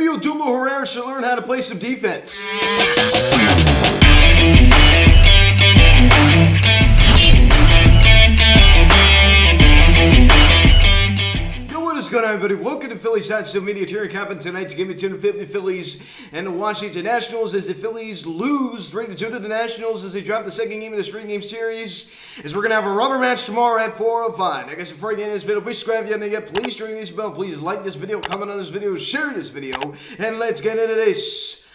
Odubel Herrera should learn how to play some defense. What's going on, everybody? Welcome to Phillies Social Media. Terry Kaplan tonight's game between the Phillies and the Washington Nationals as the Phillies lose 3-2 to the Nationals as they drop the second game of this three-game series. As we're going to have a rubber match tomorrow at 4:05. I guess before I get into this video, please subscribe if you haven't yet. Please ring this bell. Please like this video, comment on this video, share this video, and let's get into this.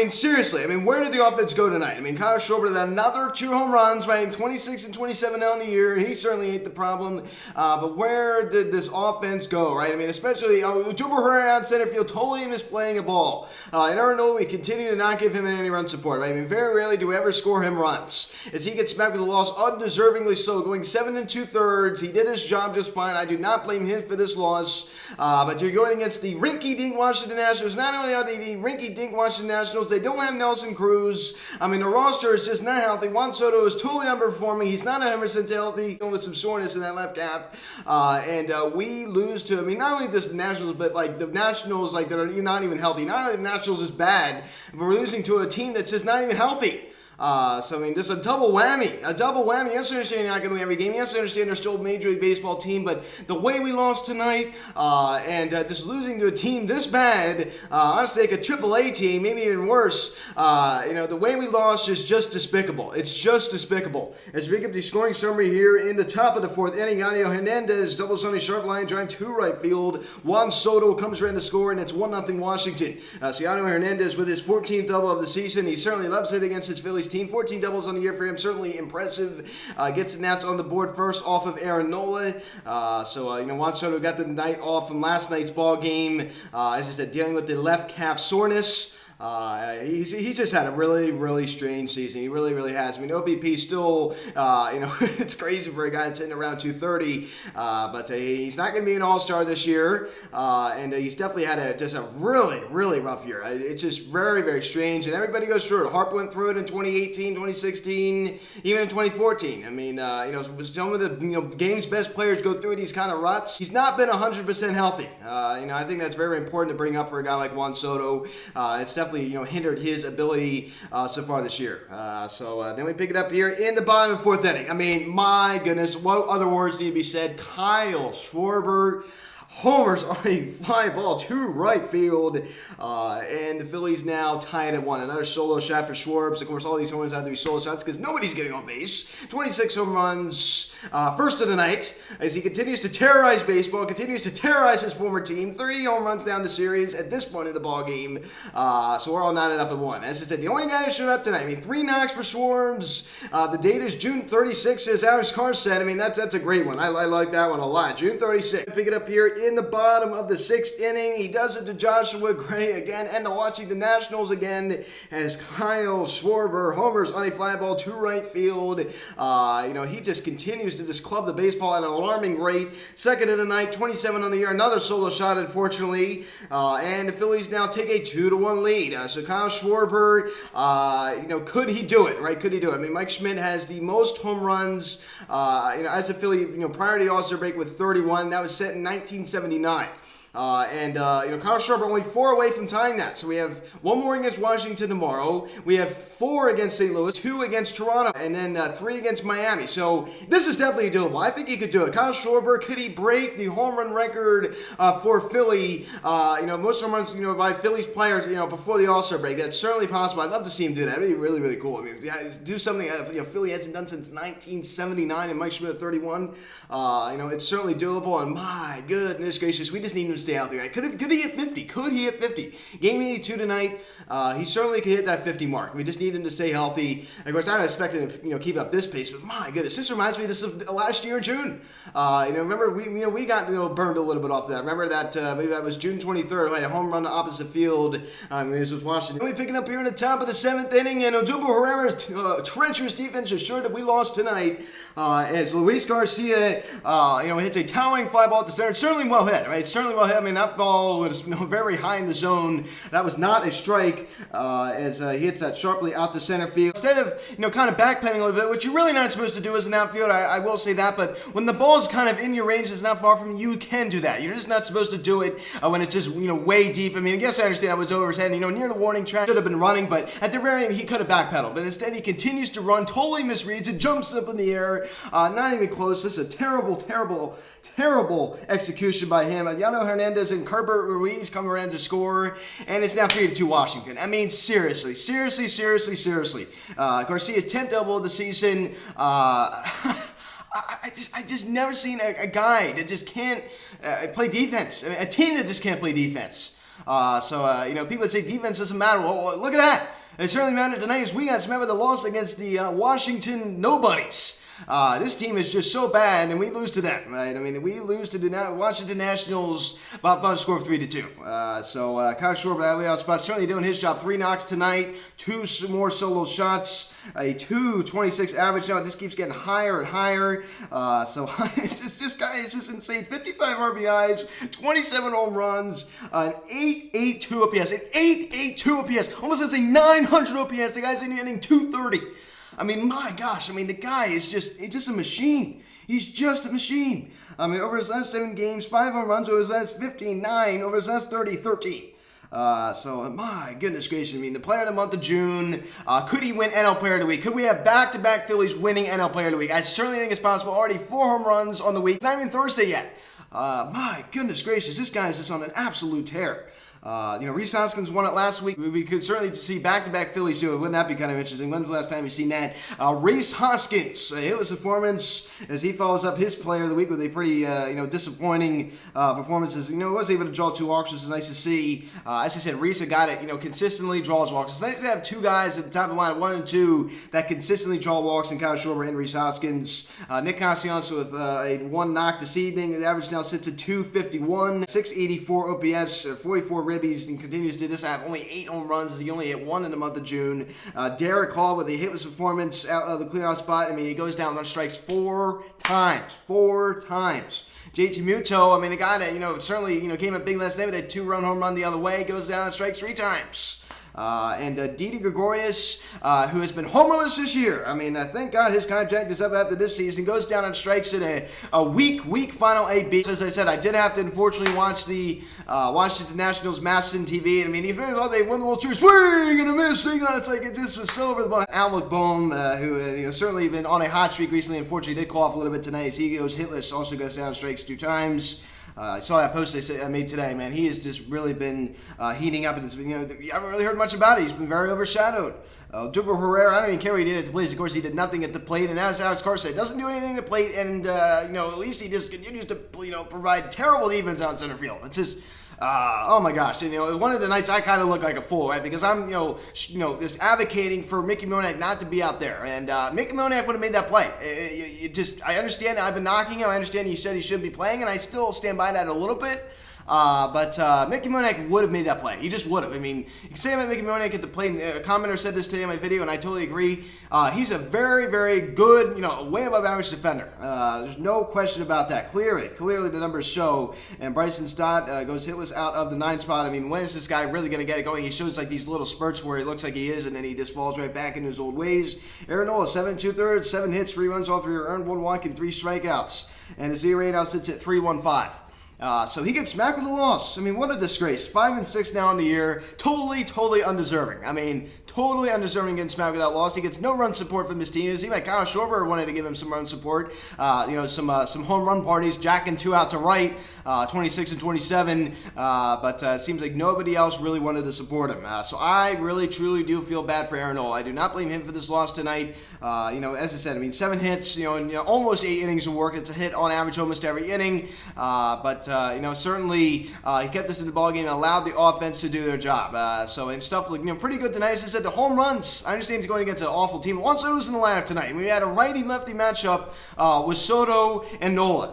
Seriously, where did the offense go tonight? Kyle Schwarber had another 2 home runs, right? 26 and 27 now in the year. He certainly ain't the problem. But where did this offense go, right? Especially Odubel Herrera on center field, totally misplaying a ball. In Arenado, we continue to not give him any run support, right? Very rarely do we ever score him runs. As he gets back with a loss, undeservingly so, going 7 2/3. He did his job just fine. I do not blame him for this loss. But you're going against the rinky-dink Washington Nationals. Not only are they the rinky-dink Washington Nationals, they don't have Nelson Cruz. The roster is just not healthy. Juan Soto is totally underperforming. He's not 100% healthy, with some soreness in that left calf. And we lose to, not only just the Nationals, but like the Nationals, that are not even healthy. Not only the Nationals is bad, but we're losing to a team that's just not even healthy. Just a double whammy. Yes, I understand you're not going to win every game. Yes, I understand they're still a Major League Baseball team, but the way we lost tonight, and just losing to a team this bad, honestly, like a AAA team, maybe even worse, the way we lost is just despicable. It's just despicable. As we pick up the scoring summary here in the top of the 4th inning, Yadiel Hernandez doubles on a sharp line drive to right field. Juan Soto comes around to score, and it's 1-0 Washington. So Yadiel Hernandez with his 14th double of the season. He certainly loves it against his Phillies team. 14 doubles on the year for him, certainly impressive. Gets the Nats on the board first off of Aaron Nola. Juan Soto got the night off from last night's ball game. As I said, dealing with the left calf soreness. He's just had a really, really strange season. He really, really has. OBP still, it's crazy for a guy that's hitting around 230, but he's not going to be an all-star this year, and he's definitely had just a really, really rough year. It's just very, very strange, and everybody goes through it. Harp went through it in 2018, 2016, even in 2014. Some of the game's best players go through these kind of ruts. He's not been 100% healthy. I think that's very important to bring up for a guy like Juan Soto. It's definitely hindered his ability so far this year. Then we pick it up here in the bottom of the 4th inning. My goodness, what other words need to be said? Kyle Schwarber homers on a fly ball to right field, and the Phillies now tied at 1. Another solo shot for Schwarber. Of course, all these home runs have to be solo shots because nobody's getting on base. 26 home runs, first of the night, as he continues to terrorize baseball, continues to terrorize his former team. 3 home runs down the series at this point in the ball game. So we're all knotted up at 1. As I said, the only guy who showed up tonight. 3 knocks for Schwarber. The date is June 36th, as Alex Carr said. That's a great one. I like that one a lot. June 36th. Pick it up here in the bottom of the 6th inning. He does it to Joshua Gray again and the Washington Nationals again as Kyle Schwarber homers on a fly ball to right field. He just continues to just club the baseball at an alarming rate. Second of the night, 27 on the year, another solo shot, unfortunately. And the Phillies now take a 2-1 lead. So Kyle Schwarber, could he do it, right? Could he do it? Mike Schmidt has the most home runs, as a Philly, prior to the All-Star break with 31. That was set in 1979. Kyle Schwarber only 4 away from tying that. So we have 1 more against Washington tomorrow. We have 4 against St. Louis, 2 against Toronto, and then 3 against Miami. So this is definitely doable. I think he could do it. Kyle Schwarber, could he break the home run record for Philly? Most home runs, by Phillies players, before the All-Star break. That's certainly possible. I'd love to see him do that. That'd be really, really cool. Do something Philly hasn't done since 1979, and Mike Schmidt at 31. It's certainly doable. And my goodness gracious, we just need him to stay healthy. Right? Could he hit 50? Could he hit 50? Game 82 tonight. He certainly could hit that 50 mark. We just need him to stay healthy. Of course, I'm not expecting him to keep up this pace, but my goodness, this reminds me of this of last year in June. Remember we got burned a little bit off that. Remember that maybe that was June 23rd. Like a home run to opposite field. This was Washington. We picking up here in the top of the 7th inning, and Odubel Herrera's treacherous defense assured that we lost tonight. As Luis Garcia, hits a towering fly ball at the center. It's certainly well hit, right? Certainly well hit. That ball was very high in the zone. That was not a strike. break as he hits that sharply out to center field. Instead of, kind of backpedaling a little bit, which you're really not supposed to do as an outfielder, I will say that, but when the ball's kind of in your range, it's not far from you, can do that. You're just not supposed to do it when it's just, way deep. I mean, I guess I understand I was over his head, near the warning track, should have been running, but at the very end, he could have backpedaled. But instead, he continues to run, totally misreads it, jumps up in the air, not even close. This is a terrible execution by him. Yano Hernandez and Herbert Ruiz come around to score, and it's now 3-2 Washington. I mean, seriously. Garcia's 10th double of the season. I just never seen a guy that just can't play defense. I mean, a team that just can't play defense. People would say defense doesn't matter. Well, look at that. It certainly mattered tonight as we got smacked with a loss against the Washington Nobodies. This team is just so bad, and we lose to them, right? I mean, we lose to the Washington Nationals by a final score of 3-2. Kyle Schwarber, that leadoff spot, certainly doing his job. 3 knocks tonight, 2 more solo shots, a 2.26 average. Now, this keeps getting higher and higher. This guy is just insane. 55 RBIs, 27 home runs, an 8.82 OPS, an 8.82 OPS, almost as a 900 OPS. The guy's hitting 230. I mean, my gosh, the guy is just a machine. He's just a machine. I mean, over his last 7 games, 5 home runs, over his last 15, 9, over his last 30, 13. My goodness gracious, the player of the month of June, could he win NL Player of the Week? Could we have back-to-back Phillies winning NL Player of the Week? I certainly think it's possible. Already 4 home runs on the week. Not even Thursday yet. My goodness gracious, this guy is just on an absolute tear. Rhys Hoskins won it last week. We could certainly see back-to-back Phillies do it. Wouldn't that be kind of interesting? When's the last time you've seen that? Rhys Hoskins, hitless performance as he follows up his player of the week with a pretty, disappointing performances. Wasn't able to draw 2 walks, which is nice to see. As I said, Rhys, a guy that, consistently draws walks. It's nice to have 2 guys at the top of the line, 1 and 2, that consistently draw walks in Kyle Schwarber and Rhys Hoskins. Nick Castellanos with a 1 knock this evening. The average now sits at 251, 684 OPS, 44 ribbies, and continues to just have only 8 home runs. He only hit 1 in the month of June. Derek Hall with a hitless performance out of the cleanup spot. He goes down on strikes 4 times. JT Muto, a guy that, certainly, came up big last night with a 2-run home run the other way, goes down and strikes 3 times. Didi Gregorius, who has been homerless this year. Thank God his contract is up after this season. Goes down and strikes in a weak final AB. As I said, I did have to unfortunately watch the Washington Nationals Masson TV. Even though they won the World Series, swing and a miss, it's like it just was so over the bar. Alec Boehm, who certainly been on a hot streak recently. Unfortunately, did call off a little bit tonight as he goes hitless. Also goes down and strikes 2 times. I saw that post I made today, man. He has just really been heating up, and it's been, you haven't really heard much about it. He's been very overshadowed. Duper Herrera, I don't even care what he did at the plate. Of course, he did nothing at the plate, and as Alex Carr said, doesn't do anything at the plate, and at least he just continues to provide terrible defense out in center field. It's just. Oh my gosh! One of the nights I kind of look like a fool, right? Because I'm, just advocating for Mickey Moniak not to be out there, and Mickey Moniak would have made that play. I understand. I've been knocking him. I understand he said he shouldn't be playing, and I still stand by that a little bit. But Mickey Moniak would have made that play. He just would have. You can say about Mickey Moniak at the plate. A commenter said this today in my video, and I totally agree. He's a very, very good, way above average defender. There's no question about that. Clearly the numbers show. And Bryson Stott goes hitless out of the 9 spot. When is this guy really going to get it going? He shows like these little spurts where he looks like he is, and then he just falls right back into his old ways. Aaron Nola, 7 2/3, 7 hits, 3 runs, all 3 are earned, 1 walk, and 3 strikeouts. And his ERA now sits at 3.15. So he gets smacked with a loss. What a disgrace. 5-6 now in the year. Totally undeserving. Totally undeserving getting smacked with that loss. He gets no run support from his team. It seemed like Kyle Schwarber wanted to give him some run support. Some home run parties, jacking 2 out to right, 26 and 27. But it seems like nobody else really wanted to support him. So I really, truly do feel bad for Aaron Nola. I do not blame him for this loss tonight. As I said, 7 hits, and almost 8 innings of work. It's a hit on average almost every inning. Certainly he kept us in the ballgame and allowed the offense to do their job. And stuff looked pretty good tonight. As I said, the home runs, I understand he's going against an awful team. Juan Soto's in the lineup tonight. We had a righty-lefty matchup with Soto and Nola.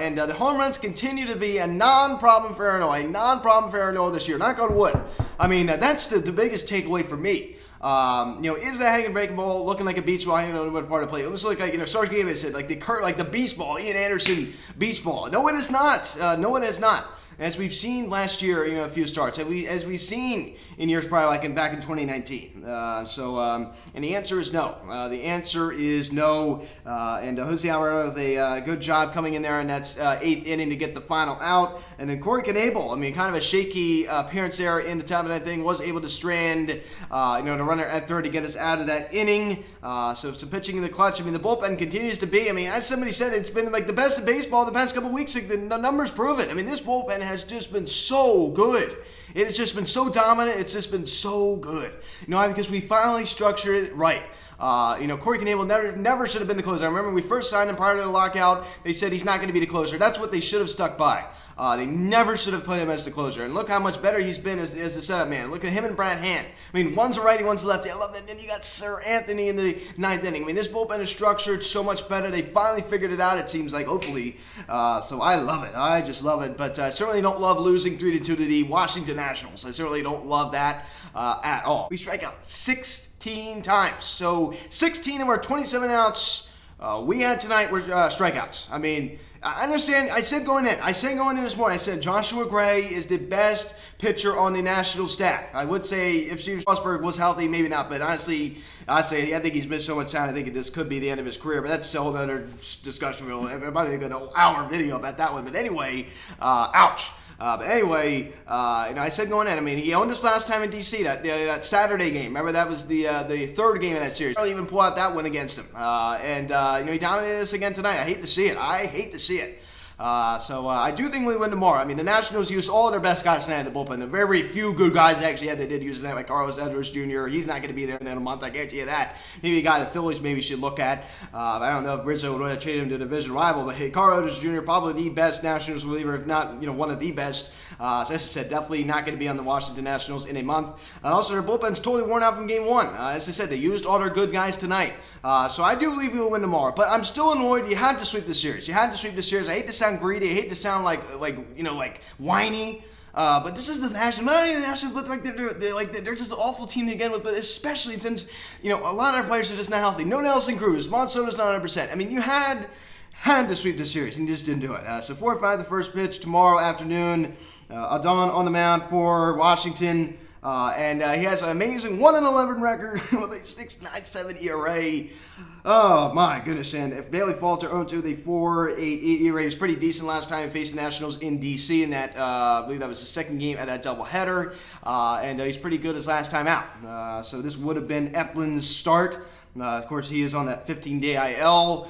The home runs continue to be a non-problem for Aaron Nola. A non-problem for Aaron Nola this year. Knock on wood. That's the biggest takeaway for me. Is that hanging breaking ball looking like a beach ball? I don't know what part to play. It was like Sarge Davis said, like the beach ball, Ian Anderson beach ball. No, it is not. No, it is not. as we've seen last year, a few starts, as we've seen in years prior, like back in 2019. And the answer is no. The answer is no. And Jose Alvarado with a good job coming in there in that 8th inning to get the final out. And then Corey Knebel, kind of a shaky appearance there in the top of that thing, was able to strand, the runner at third to get us out of that inning. So some pitching in the clutch. The bullpen continues to be, as somebody said, it's been like the best of baseball the past couple weeks. The numbers prove it. This bullpen has just been so good. It has just been so dominant. It's just been so good. Because we finally structured it right. Corey Knebel never should have been the closer. I remember when we first signed him prior to the lockout, they said he's not going to be the closer. That's what they should have stuck by. They never should have put him as the closer. And look how much better he's been as the setup man. Look at him and Brad Hand. One's a righty, one's a lefty. I love that. Then you got Sir Anthony in the 9th inning. This bullpen is structured so much better. They finally figured it out, it seems like, hopefully. So I love it. I just love it. But I certainly don't love losing 3-2 to the Washington Nationals. I certainly don't love that at all. We strike out 16 times. So 16 of our 27 outs we had tonight were strikeouts. I understand. I said going in this morning, I said Joshua Gray is the best pitcher on the national staff. I would say if Steve Strasburg was healthy, maybe not. But honestly, I think he's missed so much time. I think this could be the end of his career. But that's a whole other discussion. We'll probably get an hour video about that one. But anyway, ouch. I said going in. He owned us last time in D.C. that Saturday game. Remember, that was the third game of that series. I'll even pull out that one against him. He dominated us again tonight. I hate to see it. I do think we win tomorrow. The Nationals used all of their best guys tonight in the bullpen. The very few good guys they did use tonight, like Carlos Edwards Jr. He's not going to be there in a month, I guarantee you that. Maybe a guy the Phillies maybe should look at. I don't know if Rizzo would want to trade him to a division rival, but hey, Carlos Edwards Jr. probably the best Nationals reliever, if not one of the best. So as I said, definitely not going to be on the Washington Nationals in a month. And also, their bullpen's totally worn out from game one. As I said, they used all their good guys tonight. So I do believe we will win tomorrow. But I'm still annoyed. You had to sweep the series. I hate to sound greedy. I hate to sound like whiny. But this is the Nationals. Not even the Nationals, but they're just an awful team again. But especially since a lot of our players are just not healthy. No Nelson Cruz. Monsoto's not 100%. You had to sweep the series, and you just didn't do it. So 4-5 the first pitch tomorrow afternoon. Adon on the mound for Washington. And he has an amazing 1-11 record with a 6.97 ERA. Oh my goodness! And if Bailey Falter 0-2, the 4.88 ERA is pretty decent last time he faced the Nationals in DC in that I believe that was the second game at that doubleheader. And he's pretty good his last time out. So this would have been Eflin's start. Of course, he is on that 15-day IL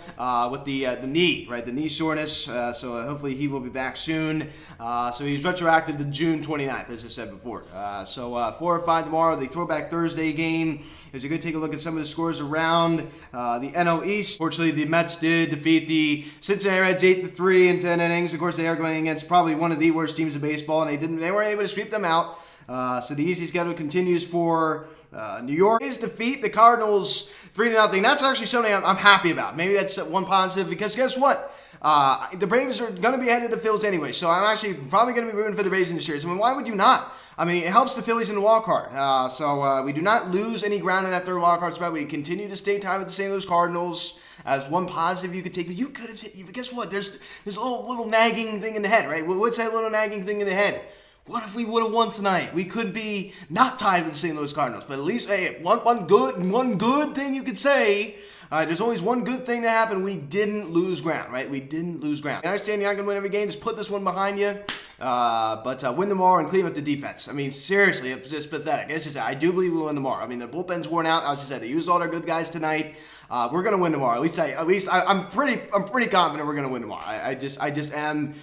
with the knee, right? The knee soreness. So hopefully he will be back soon. So he's retroactive to June 29th, as I said before. So 4-5 tomorrow, the Throwback Thursday game. As you're going to take a look at some of the scores around the NL East. Fortunately, the Mets did defeat the Cincinnati Reds 8-3 in 10 innings. Of course, they are going against probably one of the worst teams in baseball, and they weren't able to sweep them out. So the easy schedule continues for New York. Is defeat the Cardinals 3-0. That's actually something I'm happy about. Maybe that's one positive, because guess what? The Braves are going to be headed to the Phillies anyway, so I'm actually probably going to be rooting for the Braves in the series. Why would you not? It helps the Phillies in the wild card. So we do not lose any ground in that third wild card spot. We continue to stay tied with the St. Louis Cardinals as one positive you could take. But you could have. Guess what? There's a little nagging thing in the head, right? What's that little nagging thing in the head? What if we would have won tonight? We could be not tied with the St. Louis Cardinals, but at least one good thing you could say. There's always one good thing to happen. We didn't lose ground, right? We didn't lose ground. I understand you're not going to win every game. Just put this one behind you. But win tomorrow and clean up the defense. Seriously, it's just pathetic. I do believe we'll win tomorrow. The bullpen's worn out. As I said, they used all their good guys tonight. We're gonna win tomorrow. I'm pretty confident we're gonna win tomorrow. I just am.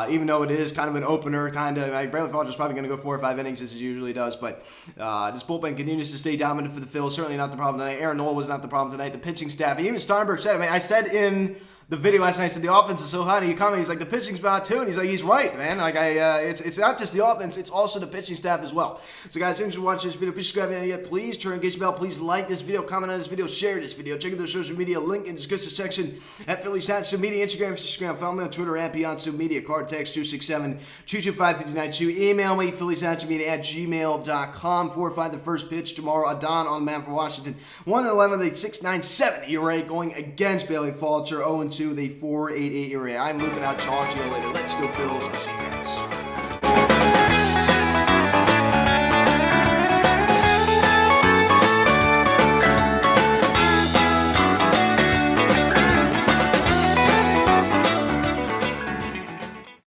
Even though it is kind of an opener, Bradley Falter's probably gonna go 4 or 5 innings as he usually does. But this bullpen continues to stay dominant for the Phils. Certainly not the problem tonight. Aaron Nola was not the problem tonight. The pitching staff, even Steinberg said. I said in the video last night, I said the offense is so hot. And he commented, he's like, the pitching's bad too, and he's right, man. It's not just the offense, it's also the pitching staff as well. So guys, thanks for watching this video. Please subscribe if you haven't yet. Please turn on the bell. Please like this video, comment on this video, share this video. Check out the social media link in the description section at Phillies Hats Media, Instagram, follow me on Twitter at Beyond Media. Card text 267-225-5092. Email me phillieshatsmedia@gmail.com. 4-5 the first pitch tomorrow. Adon on the mound for Washington. 1-11 the 6.97 ERA going against Bailey Falter. 0-2 the 4.88 ERA. I'm Luke, and I'll talk to you later. Let's go Phils. I'll see you guys.